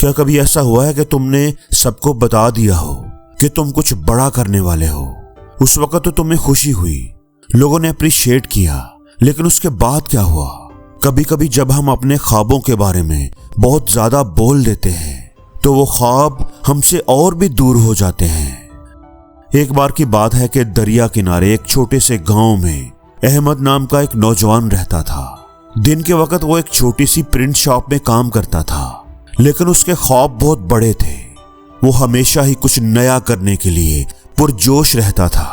क्या कभी ऐसा हुआ है कि तुमने सबको बता दिया हो कि तुम कुछ बड़ा करने वाले हो? उस वक्त तो तुम्हें खुशी हुई, लोगों ने अप्रिशिएट किया, लेकिन उसके बाद क्या हुआ? कभी कभी जब हम अपने ख्वाबों के बारे में बहुत ज्यादा बोल देते हैं तो वो ख्वाब हमसे और भी दूर हो जाते हैं। एक बार की बात है कि दरिया किनारे एक छोटे से गांव में अहमद नाम का एक नौजवान रहता था। दिन के वक्त वो एक छोटी सी प्रिंट शॉप में काम करता था, लेकिन उसके ख्वाब बहुत बड़े थे। वो हमेशा ही कुछ नया करने के लिए पुरजोश रहता था।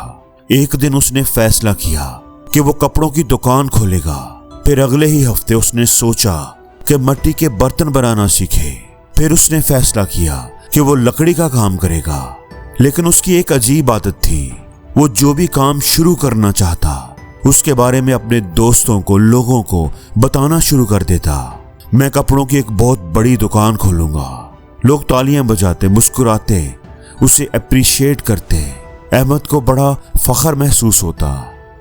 एक दिन उसने फैसला किया कि वो कपड़ों की दुकान खोलेगा। फिर अगले ही हफ्ते उसने सोचा कि मिट्टी के बर्तन बनाना सीखे। फिर उसने फैसला किया कि वो लकड़ी का काम करेगा। लेकिन उसकी एक अजीब आदत थी, वो जो भी काम शुरू करना चाहता उसके बारे में अपने दोस्तों को, लोगों को बताना शुरू कर देता। मैं कपड़ों की एक बहुत बड़ी दुकान खोलूंगा। लोग तालियां बजाते, मुस्कुराते, उसे अप्रिशिएट करते। अहमद को बड़ा फख्र महसूस होता।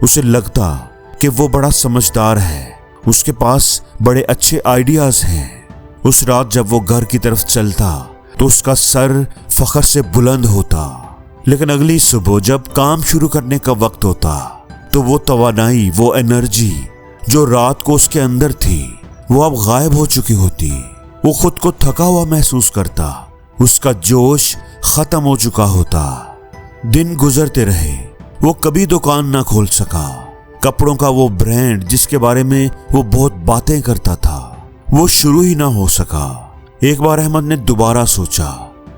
उसे लगता कि वो बड़ा समझदार है, उसके पास बड़े अच्छे आइडियाज हैं। उस रात जब वो घर की तरफ चलता तो उसका सर फख्र से बुलंद होता। लेकिन अगली सुबह जब काम शुरू करने का वक्त होता तो वो तवानाई, वो एनर्जी जो रात को उसके अंदर थी, वो अब गायब हो चुकी होती। वो खुद को थका हुआ महसूस करता, उसका जोश खत्म हो चुका होता। दिन गुजरते रहे, वो कभी दुकान ना खोल सका। कपड़ों का वो ब्रांड जिसके बारे में वो बहुत बातें करता था, वो शुरू ही ना हो सका। एक बार अहमद ने दोबारा सोचा,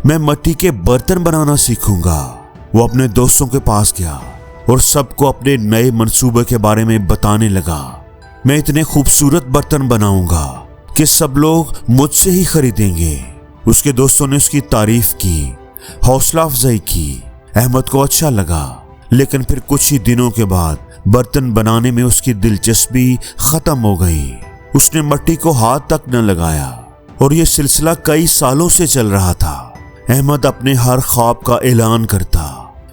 मैं मिट्टी के बर्तन बनाना सीखूंगा। वो अपने दोस्तों के पास गया और सबको अपने नए मंसूबे के बारे में बताने लगा। मैं इतने खूबसूरत बर्तन बनाऊंगा कि सब लोग मुझसे ही खरीदेंगे। उसके दोस्तों ने उसकी तारीफ की, हौसला अफजाई की। अहमद को अच्छा लगा, लेकिन फिर कुछ ही दिनों के बाद बर्तन बनाने में उसकी दिलचस्पी खत्म हो गई। उसने मिट्टी को हाथ तक न लगाया और यह सिलसिला कई सालों से चल रहा था। अहमद अपने हर ख्वाब का ऐलान करता,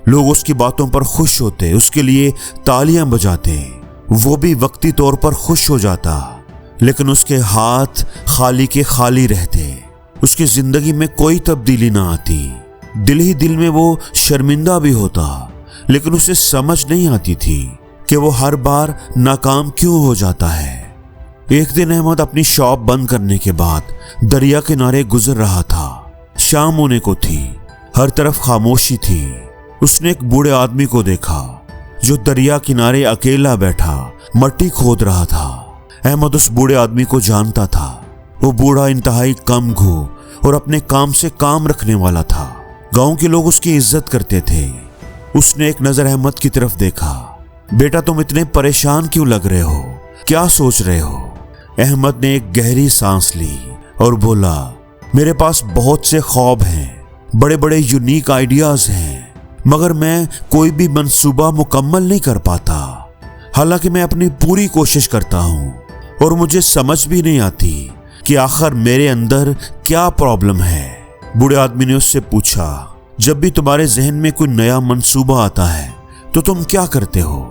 लोग उसकी बातों पर खुश होते, उसके लिए तालियां बजाते। वो भी वक्ती तौर पर खुश हो जाता, लेकिन उसके हाथ खाली के खाली रहते। उसकी जिंदगी में कोई तब्दीली ना आती। दिल ही दिल में वो शर्मिंदा भी होता, लेकिन उसे समझ नहीं आती थी कि वो हर बार नाकाम क्यों हो जाता है। एक दिन अहमद अपनी शॉप बंद करने के बाद दरिया किनारे गुजर रहा था। शाम होने को थी, हर तरफ खामोशी थी। उसने एक बूढ़े आदमी को देखा जो दरिया किनारे अकेला बैठा मिट्टी खोद रहा था। अहमद उस बूढ़े आदमी को जानता था। वो बूढ़ा इंतहाई कमघू और अपने काम से काम रखने वाला था। गांव के लोग उसकी इज्जत करते थे। उसने एक नजर अहमद की तरफ देखा। बेटा, तुम इतने परेशान क्यों लग रहे हो? क्या सोच रहे हो? अहमद ने एक गहरी सांस ली और बोला, मेरे पास बहुत से ख्वाब हैं, बड़े बड़े यूनिक आइडियाज हैं, मगर मैं कोई भी मंसूबा मुकम्मल नहीं कर पाता। हालांकि मैं अपनी पूरी कोशिश करता हूं और मुझे समझ भी नहीं आती कि आखिर मेरे अंदर क्या प्रॉब्लम है। बूढ़े आदमी ने उससे पूछा, जब भी तुम्हारे जहन में कोई नया मंसूबा आता है तो तुम क्या करते हो?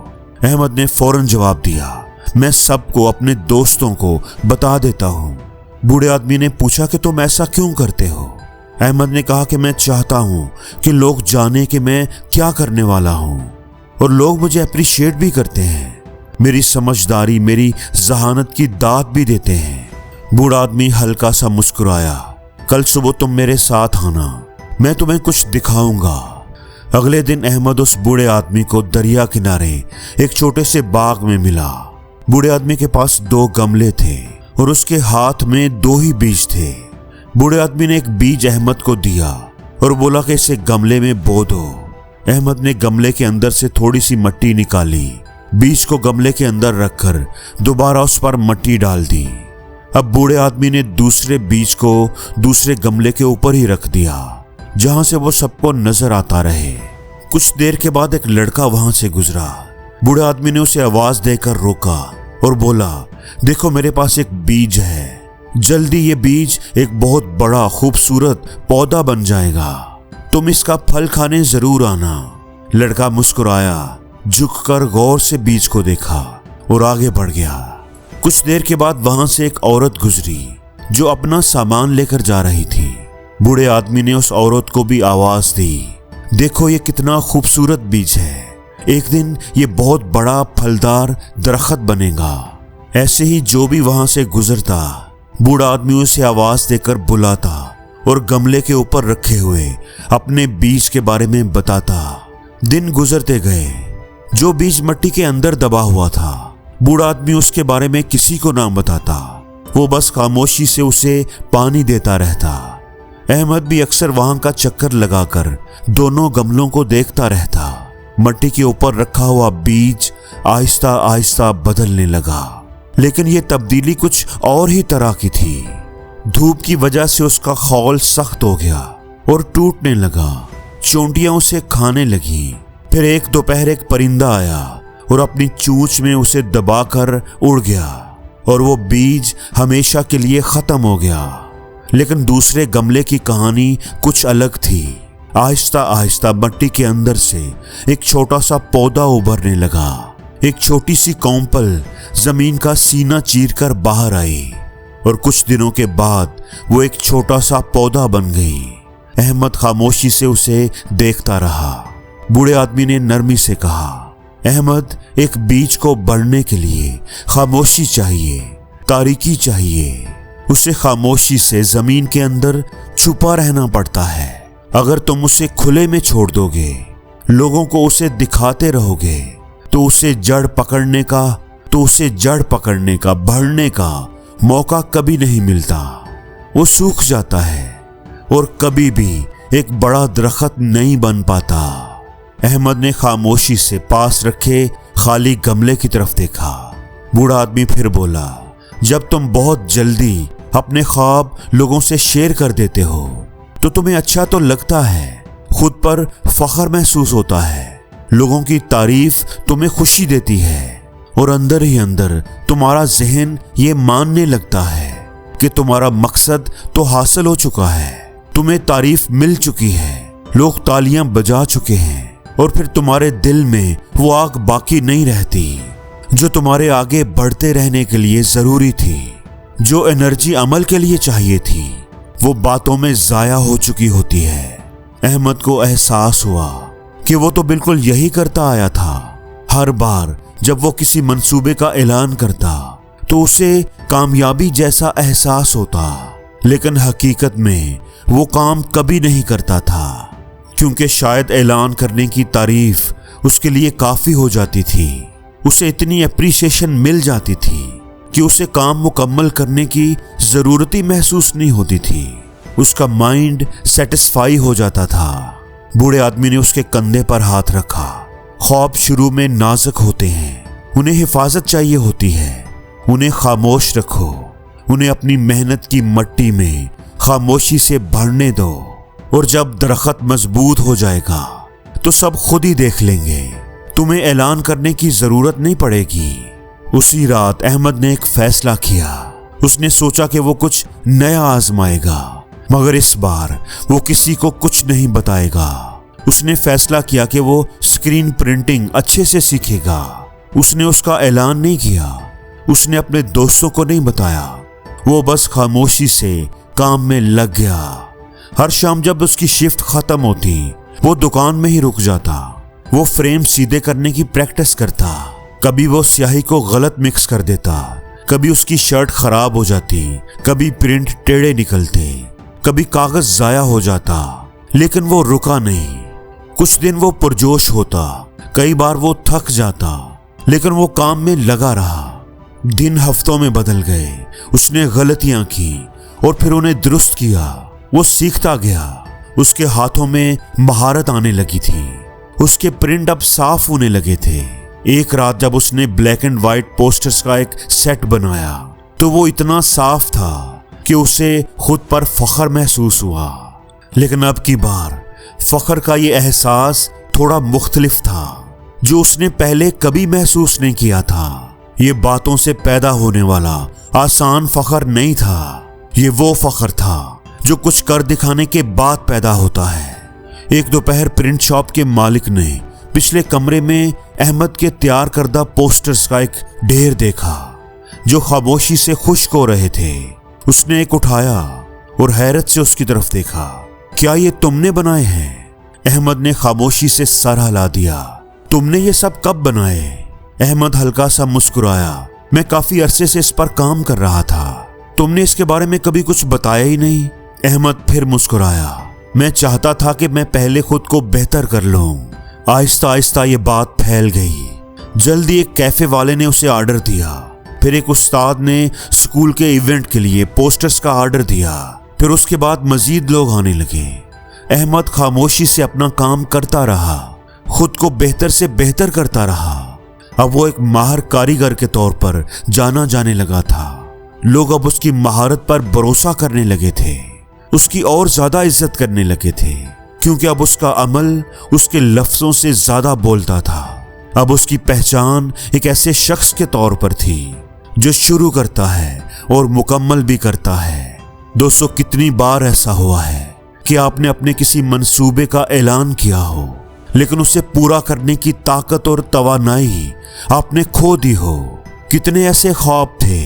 अहमद ने फौरन जवाब दिया, मैं सबको, अपने दोस्तों को बता देता हूँ। बूढ़े आदमी ने पूछा कि तुम ऐसा क्यों करते हो? अहमद ने कहा कि मैं चाहता हूँ कि लोग जाने कि मैं क्या करने वाला हूँ और लोग मुझे अप्रिशिएट भी करते हैं। मेरी समझदारी, मेरी जहानत की दाद भी देते हैं। बूढ़ा आदमी हल्का सा मुस्कुराया, कल सुबह तुम मेरे साथ आना, मैं तुम्हें कुछ दिखाऊंगा। अगले दिन अहमद उस बूढ़े आदमी को दरिया किनारे एक छोटे से बाग में मिला। बूढ़े आदमी के पास 2 गमले थे और उसके हाथ में 2 ही बीज थे। बूढ़े आदमी ने एक बीज अहमद को दिया और बोला कि इसे गमले में बो दो। अहमद ने गमले के अंदर से थोड़ी सी मिट्टी निकाली, बीज को गमले के अंदर रखकर दोबारा उस पर मिट्टी डाल दी। अब बूढ़े आदमी ने दूसरे बीज को दूसरे गमले के ऊपर ही रख दिया, जहां से वो सबको नजर आता रहे। कुछ देर के बाद एक लड़का वहां से गुजरा। बूढ़े आदमी ने उसे आवाज देकर रोका और बोला, देखो मेरे पास एक बीज है, जल्दी ये बीज एक बहुत बड़ा खूबसूरत पौधा बन जाएगा, तुम इसका फल खाने जरूर आना। लड़का मुस्कुराया, झुककर गौर से बीज को देखा और आगे बढ़ गया। कुछ देर के बाद वहां से एक औरत गुजरी जो अपना सामान लेकर जा रही थी। बूढ़े आदमी ने उस औरत को भी आवाज दी, देखो ये कितना खूबसूरत बीज है, एक दिन ये बहुत बड़ा फलदार दरख्त बनेगा। ऐसे ही जो भी वहां से गुजरता बूढ़ा आदमी उसे आवाज देकर बुलाता और गमले के ऊपर रखे हुए अपने बीज के बारे में बताता। दिन गुजरते गए, जो बीज मिट्टी के अंदर दबा हुआ था बूढ़ा आदमी उसके बारे में किसी को ना बताता, वो बस खामोशी से उसे पानी देता रहता। अहमद भी अक्सर वहां का चक्कर लगाकर दोनों गमलों को देखता रहता। मिट्टी के ऊपर रखा हुआ बीज आहिस्ता आहिस्ता बदलने लगा, लेकिन यह तब्दीली कुछ और ही तरह की थी। धूप की वजह से उसका खौल सख्त हो गया और टूटने लगा, चोंटियां उसे खाने लगी। फिर एक दोपहर एक परिंदा आया और अपनी चोंच में उसे दबाकर उड़ गया और वो बीज हमेशा के लिए खत्म हो गया। लेकिन दूसरे गमले की कहानी कुछ अलग थी। आहिस्ता आहिस्ता मिट्टी के अंदर से एक छोटा सा पौधा उभरने लगा। एक छोटी सी कौंपल जमीन का सीना चीरकर बाहर आई और कुछ दिनों के बाद वो एक छोटा सा पौधा बन गई। अहमद खामोशी से उसे देखता रहा। बूढ़े आदमी ने नरमी से कहा, अहमद, एक बीज को बढ़ने के लिए खामोशी चाहिए, तारीकी चाहिए। उसे खामोशी से जमीन के अंदर छुपा रहना पड़ता है। अगर तुम उसे खुले में छोड़ दोगे, लोगों को उसे दिखाते रहोगे, तो उसे जड़ पकड़ने का बढ़ने का मौका कभी नहीं मिलता। वो सूख जाता है और कभी भी एक बड़ा दरख्त नहीं बन पाता। अहमद ने खामोशी से पास रखे खाली गमले की तरफ देखा। बूढ़ा आदमी फिर बोला, जब तुम बहुत जल्दी अपने ख्वाब लोगों से शेयर कर देते हो तो तुम्हें अच्छा तो लगता है, खुद पर फख्र महसूस होता है, लोगों की तारीफ तुम्हें खुशी देती है और अंदर ही अंदर तुम्हारा जहन ये मानने लगता है कि तुम्हारा मकसद तो हासिल हो चुका है, तुम्हें तारीफ मिल चुकी है, लोग तालियां बजा चुके हैं और फिर तुम्हारे दिल में वो आग बाकी नहीं रहती जो तुम्हारे आगे बढ़ते रहने के लिए जरूरी थी। जो एनर्जी अमल के लिए चाहिए थी वो बातों में जाया हो चुकी होती है। अहमद को एहसास हुआ कि वो तो बिल्कुल यही करता आया था। हर बार जब वो किसी मंसूबे का ऐलान करता तो उसे कामयाबी जैसा एहसास होता, लेकिन हकीकत में वो काम कभी नहीं करता था, क्योंकि शायद ऐलान करने की तारीफ उसके लिए काफी हो जाती थी। उसे इतनी अप्रिसिएशन मिल जाती थी कि उसे काम मुकम्मल करने की जरूरत ही महसूस नहीं होती थी। उसका माइंड सेटिस्फाई हो जाता था। बूढ़े आदमी ने उसके कंधे पर हाथ रखा। ख्वाब शुरू में नाजुक होते हैं, उन्हें हिफाजत चाहिए होती है, उन्हें खामोश रखो, उन्हें अपनी मेहनत की मट्टी में खामोशी से भरने दो और जब दरख्त मजबूत हो जाएगा तो सब खुद ही देख लेंगे, तुम्हें ऐलान करने की जरूरत नहीं पड़ेगी। उसी रात अहमद ने एक फैसला किया। उसने सोचा कि वो कुछ नया आजमाएगा, मगर इस बार वो किसी को कुछ नहीं बताएगा। उसने फैसला किया कि वो स्क्रीन प्रिंटिंग अच्छे से सीखेगा। उसने उसका ऐलान नहीं किया, उसने अपने दोस्तों को नहीं बताया, वो बस खामोशी से काम में लग गया। हर शाम जब उसकी शिफ्ट खत्म होती वो दुकान में ही रुक जाता। वो फ्रेम सीधे करने की प्रैक्टिस करता। कभी वो स्याही को गलत मिक्स कर देता, कभी उसकी शर्ट खराब हो जाती, कभी प्रिंट टेढ़े निकलते, कभी कागज जाया हो जाता, लेकिन वो रुका नहीं। कुछ दिन वो पुरजोश होता, कई बार वो थक जाता, लेकिन वो काम में लगा रहा। दिन हफ्तों में बदल गए। उसने गलतियां की और फिर उन्हें दुरुस्त किया। वो सीखता गया। उसके हाथों में महारत आने लगी थी। उसके प्रिंट अब साफ होने लगे थे। एक रात जब उसने ब्लैक एंड व्हाइट पोस्टर्स का एक सेट बनाया तो वो इतना साफ था कि उसे खुद पर फख्र महसूस हुआ। लेकिन अब की बार फख्र का ये एहसास थोड़ा मुख्तलिफ था, जो उसने पहले कभी महसूस नहीं किया था। ये बातों से पैदा होने वाला आसान फख्र नहीं था। ये वो फख्र था जो कुछ कर दिखाने के बाद पैदा होता है। एक दोपहर प्रिंट शॉप के मालिक ने पिछले कमरे में अहमद के तैयार करदा पोस्टर्स का एक ढेर देखा जो खामोशी से खुश्क हो रहे थे। उसने एक उठाया और हैरत से उसकी तरफ देखा। क्या ये तुमने बनाए हैं? अहमद ने खामोशी से सर हिला दिया। तुमने ये सब कब बनाए? अहमद हल्का सा मुस्कुराया। मैं काफी अरसे से इस पर काम कर रहा था। तुमने इसके बारे में कभी कुछ बताया ही नहीं। अहमद फिर मुस्कुराया। मैं चाहता था कि मैं पहले खुद को बेहतर कर लूं। आहिस्ता आहिस्ता ये बात फैल गई। जल्दी एक कैफे वाले ने उसे ऑर्डर दिया। फिर एक उस्ताद ने स्कूल के इवेंट के लिए पोस्टर्स का ऑर्डर दिया। फिर उसके बाद मजीद लोग आने लगे। अहमद खामोशी से अपना काम करता रहा, खुद को बेहतर से बेहतर करता रहा। अब वो एक माहिर कारीगर के तौर पर जाना जाने लगा था। लोग अब उसकी महारत पर भरोसा करने लगे थे, उसकी और ज्यादा इज्जत करने लगे थे, क्योंकि अब उसका अमल उसके लफ्जों से ज्यादा बोलता था। अब उसकी पहचान एक ऐसे शख्स के तौर पर थी जो शुरू करता है और मुकम्मल भी करता है। दोस्तों, कितनी बार ऐसा हुआ है कि आपने अपने किसी मंसूबे का ऐलान किया हो, लेकिन उसे पूरा करने की ताकत और तवानाई आपने खो दी हो। कितने ऐसे ख्वाब थे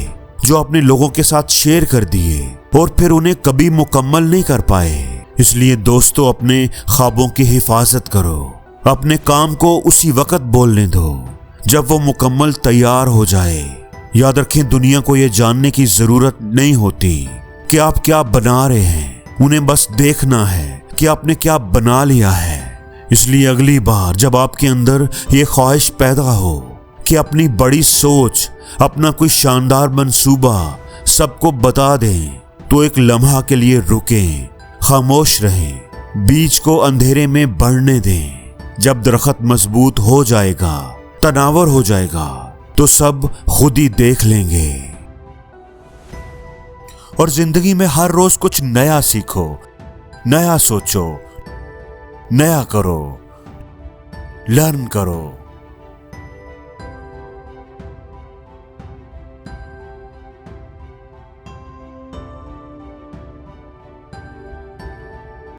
जो आपने लोगों के साथ शेयर कर दिए और फिर उन्हें कभी मुकम्मल नहीं कर पाए। इसलिए दोस्तों, अपने ख्वाबों की हिफाजत करो। अपने काम को उसी वक्त बोलने दो जब वो मुकम्मल तैयार हो जाए। याद रखें, दुनिया को ये जानने की जरूरत नहीं होती कि आप क्या बना रहे हैं। उन्हें बस देखना है कि आपने क्या बना लिया है। इसलिए अगली बार जब आपके अंदर ये ख्वाहिश पैदा हो कि अपनी बड़ी सोच, अपना कोई शानदार मंसूबा सबको बता दें, तो एक लम्हा के लिए रुकें, खामोश रहें, बीज को अंधेरे में बढ़ने दें। जब दरख्त मजबूत हो जाएगा, तनावर हो जाएगा, तो सब खुद ही देख लेंगे। और जिंदगी में हर रोज कुछ नया सीखो, नया सोचो, नया करो, लर्न करो।